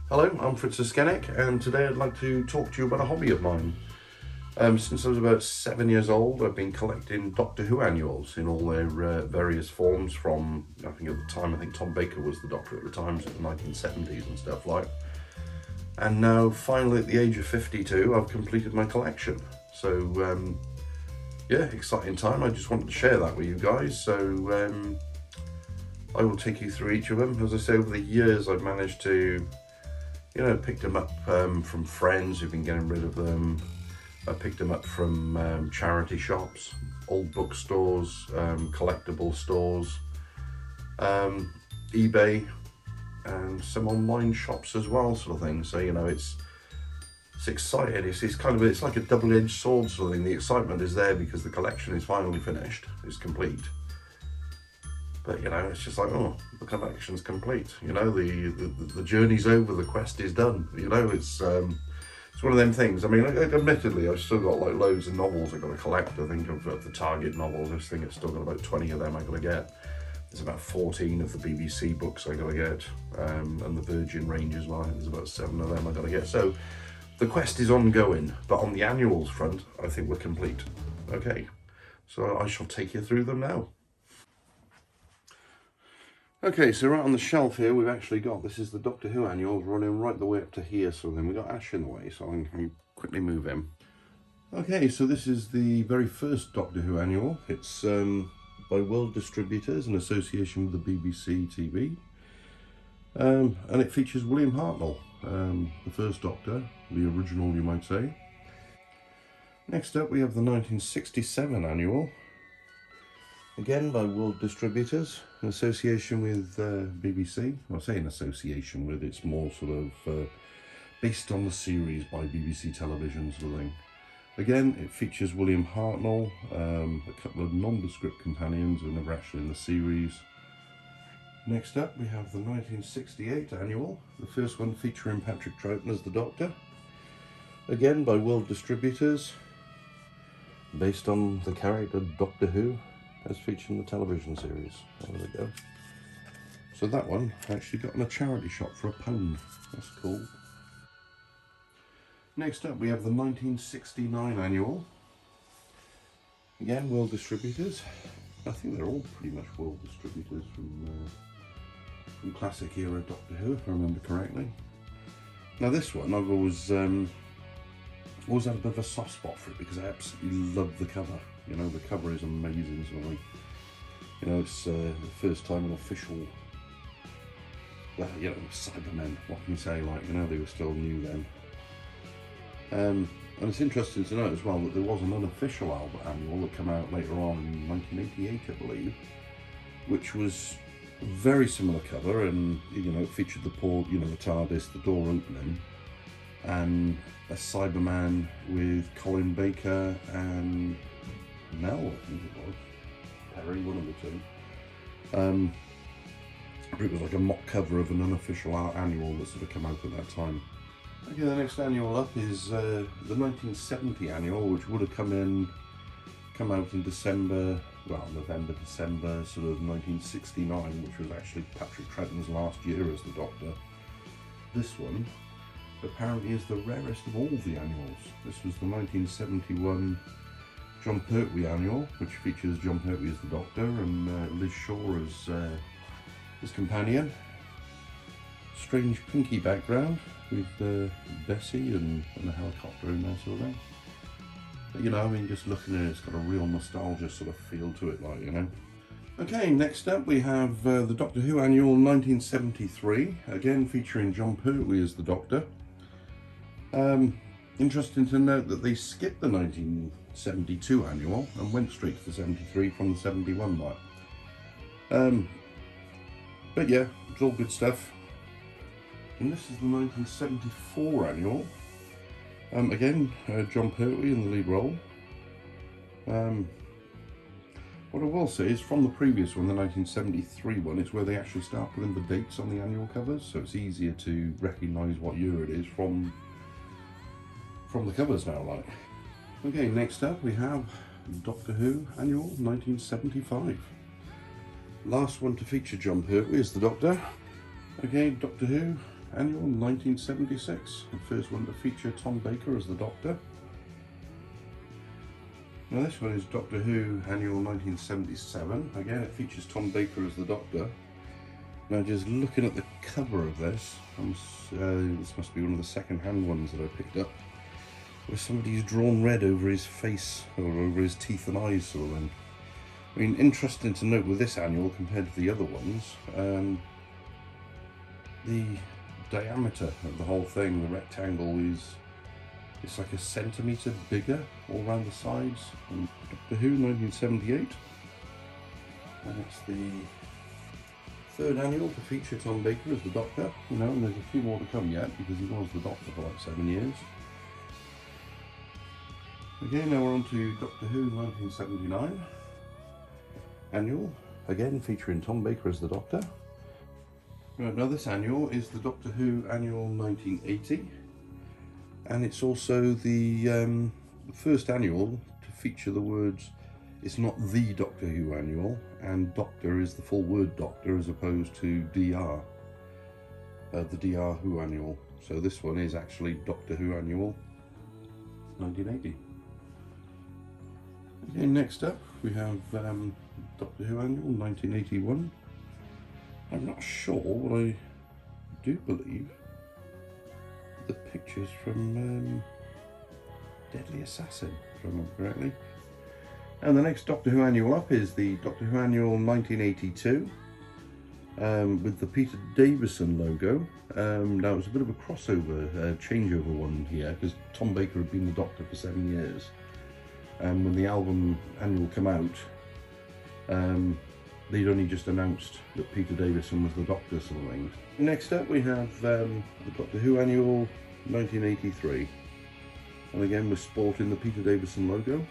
Hello, I'm Fritz Eskenek, and today I'd like to talk to you about a hobby of mine. Since I was about 7 years old, I've been collecting Doctor Who annuals in all their various forms from, I think at the time, Tom Baker was the Doctor at the time, so the 1970s and stuff like. And now, finally, at the age of 52, I've completed my collection. So, yeah, exciting time. I just wanted to share that with you guys. So, I will take you through each of them. As I say, over the years, I've managed to picked them up from friends who've been getting rid of them. I picked them up from charity shops, old bookstores, collectible stores, eBay, and some online shops as well, sort of thing. So it's exciting. It's like a double-edged sword sort of thing. The excitement is there because the collection is finally finished, it's complete. But it's just like, oh, the collection's complete. The journey's over, the quest is done. It's one of them things. I mean, admittedly, I've still got like loads of novels I've got to collect. I think of the Target novels. I think I've still got about 20 of them I've got to get. There's about 14 of the BBC books I got to get, and the Virgin range as well. I think there's about 7 of them I got to get. So the quest is ongoing, but on the annuals front, I think we're complete. Okay, so I shall take you through them now. Okay, so right on the shelf here, we've actually got, this is the Doctor Who annuals running right the way up to here, so then we've got Ash in the way, so I can quickly move him. Okay, so this is the very first Doctor Who annual. It's by World Distributors in association with the BBC TV. And it features William Hartnell, the first Doctor, the original you might say. Next up we have the 1967 annual. Again by World Distributors, in association with BBC. I say in association with, it's more sort of based on the series by BBC Television sort of thing. Again, it features William Hartnell, a couple of nondescript companions who are never actually in the series. Next up we have the 1968 annual, the first one featuring Patrick Troughton as the Doctor. Again by World Distributors, based on the character Doctor Who, as featured in the television series. There we go. So that one actually got in a charity shop for £1. That's cool. Next up we have the 1969 annual. Again, World Distributors. I think they're all pretty much World Distributors from classic era Doctor Who, if I remember correctly. Now this one I've always had a bit of a soft spot for it because I absolutely love the cover. The cover is amazing, sort of like, it's the first time an official, Cybermen, what can you say, like, they were still new then. And it's interesting to note as well that there was an unofficial annual that came out later on in 1988, I believe, which was a very similar cover, and, it featured the TARDIS, the door opening, and a Cyberman with Colin Baker and Mel, I think it was. Perry, one of the two. It was like a mock cover of an unofficial annual that sort of came out at that time. Okay, the next annual up is the 1970 annual, which would have come out in November, December, sort of 1969, which was actually Patrick Troughton's last year as the Doctor. This one apparently is the rarest of all the annuals. This was the 1971 Jon Pertwee annual, which features Jon Pertwee as the Doctor and Liz Shaw as his companion. Strange pinky background with Bessie and a helicopter in there, sort of thing. But just looking at it, it's got a real nostalgia sort of feel to it, like, Okay, next up we have the Doctor Who annual 1973, again featuring Jon Pertwee as the Doctor. Interesting to note that they skipped the 1972 annual and went straight to the 73 from the 71 mark. But yeah, it's all good stuff. And this is the 1974 annual. Again, Jon Pertwee in the lead role. What I will say is from the previous one, the 1973 one, is where they actually start putting the dates on the annual covers, so it's easier to recognise what year it is from the covers now, like. Okay, next up we have Doctor Who annual 1975. Last one to feature Jon Pertwee as the Doctor. Okay, Doctor Who Annual 1976, the first one to feature Tom Baker as the Doctor. Now this one is Doctor Who Annual 1977. Again, it features Tom Baker as the Doctor. Now just looking at the cover of this, this must be one of the second-hand ones that I picked up, where somebody's drawn red over his face, or over his teeth and eyes sort of thing. I mean, interesting to note with this annual compared to the other ones, the diameter of the whole thing, the rectangle, it's like a centimetre bigger all around the sides. And Doctor Who 1978, and it's the third annual to feature Tom Baker as the Doctor, you know, and there's a few more to come yet because he was the Doctor for like 7 years. Okay, now we're on to Doctor Who 1979 annual, again featuring Tom Baker as the Doctor. Right, now this annual is the Doctor Who Annual 1980, and it's also the first annual to feature the words, it's not the Doctor Who Annual, and Doctor is the full word Doctor as opposed to DR, the DR Who Annual. So this one is actually Doctor Who Annual 1980. Okay, next up we have Doctor Who Annual 1981. I'm not sure, but I do believe the pictures from Deadly Assassin, if I remember correctly. And the next Doctor Who Annual up is the Doctor Who Annual 1982 with the Peter Davison logo. Now it was a bit of a crossover, changeover one here, because Tom Baker had been the Doctor for 7 years. And when the album annual came out, they'd only just announced that Peter Davison was the Doctor, sort of things. Next up we have the Doctor Who Annual 1983. And again we're sporting the Peter Davison logo.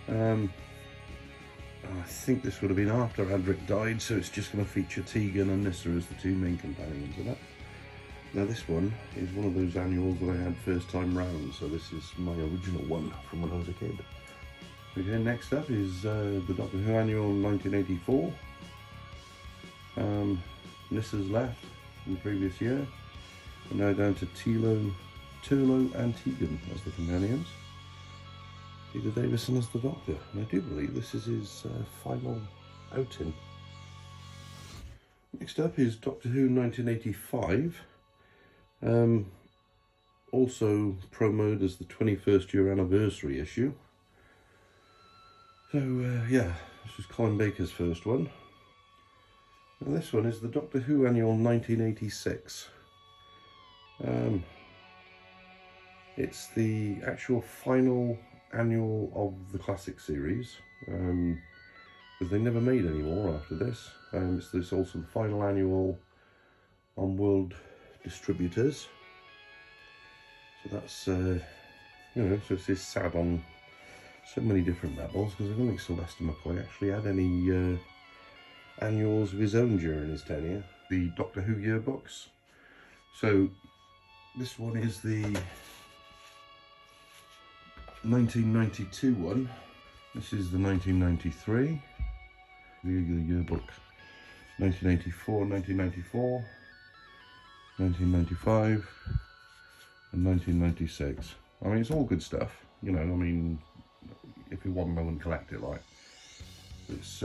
I think this would have been after Adric died, so it's just going to feature Tegan and Nyssa as the two main companions of it. Now this one is one of those annuals that I had first time round, so this is my original one from when I was a kid. Okay, next up is the Doctor Who Annual 1984. Nyssa's left in the previous year, and now down to Turlough and Tegan as the companions. Peter Davison as the Doctor, and I do believe this is his final outing. Next up is Doctor Who 1985, also promoted as the 21st year anniversary issue. So yeah, this was Colin Baker's first one. Now this one is the Doctor Who Annual 1986. It's the actual final annual of the classic series, because they never made any more after this. It's also the final annual on World Distributors. So that's, you know, so it's sad on so many different levels, because I don't think Sylvester McCoy actually had any annuals of his own during his tenure. The Doctor Who yearbooks. So this one is the 1992 one. This is the 1993. The yearbook 1984, 1994, 1995 and 1996. I mean, it's all good stuff, you know. I mean, if you want to know and collect it, like, it's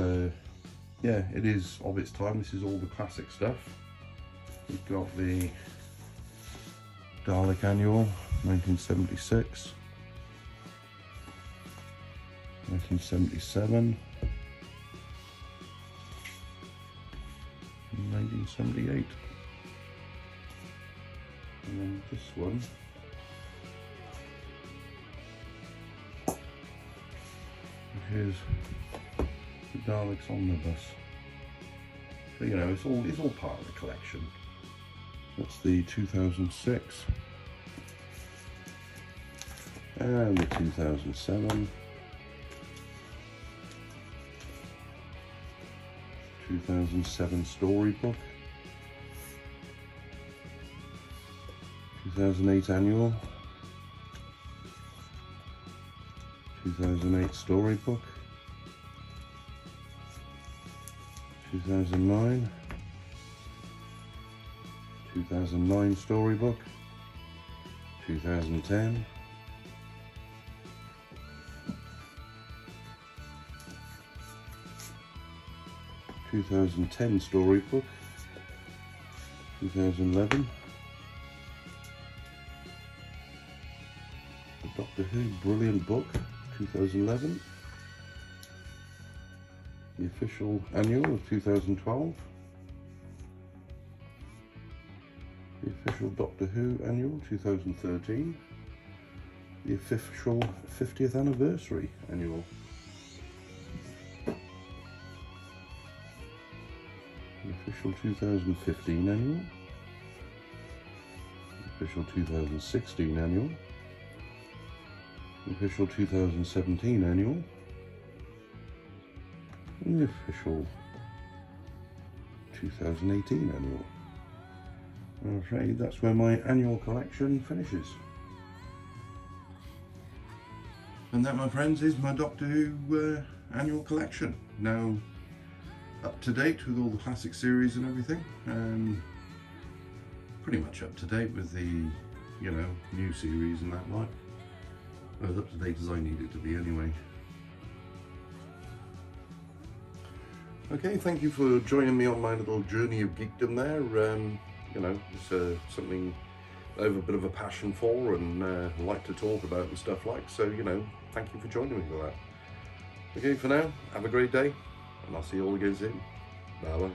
yeah, it is of its time. This is all the classic stuff. We've got the Dalek Annual 1976, 1977, 1978, and then this one which is the Daleks Omnibus. So, you know, it's all part of the collection. That's the 2006 and the 2007. 2007 storybook, 2008 annual, 2008 storybook, 2009, 2009 storybook, 2010, 2010 storybook, 2011, the Doctor Who Brilliant Book, 2011, the official annual of 2012, the official Doctor Who annual 2013, the official 50th anniversary annual, the official 2015 annual, the official 2016 annual, the official 2017 annual, and the official 2018 annual. I'm afraid that's where my annual collection finishes. And that, my friends, is my Doctor Who annual collection. Now up to date with all the classic series and everything. Pretty much up to date with the, you know, new series and that like. As up to date as I need it to be anyway. Okay, thank you for joining me on my little journey of geekdom there. You know, it's something I have a bit of a passion for and like to talk about and stuff like, so, you know, thank you for joining me for that. Okay, for now, have a great day, and I'll see you all again soon. Bye bye.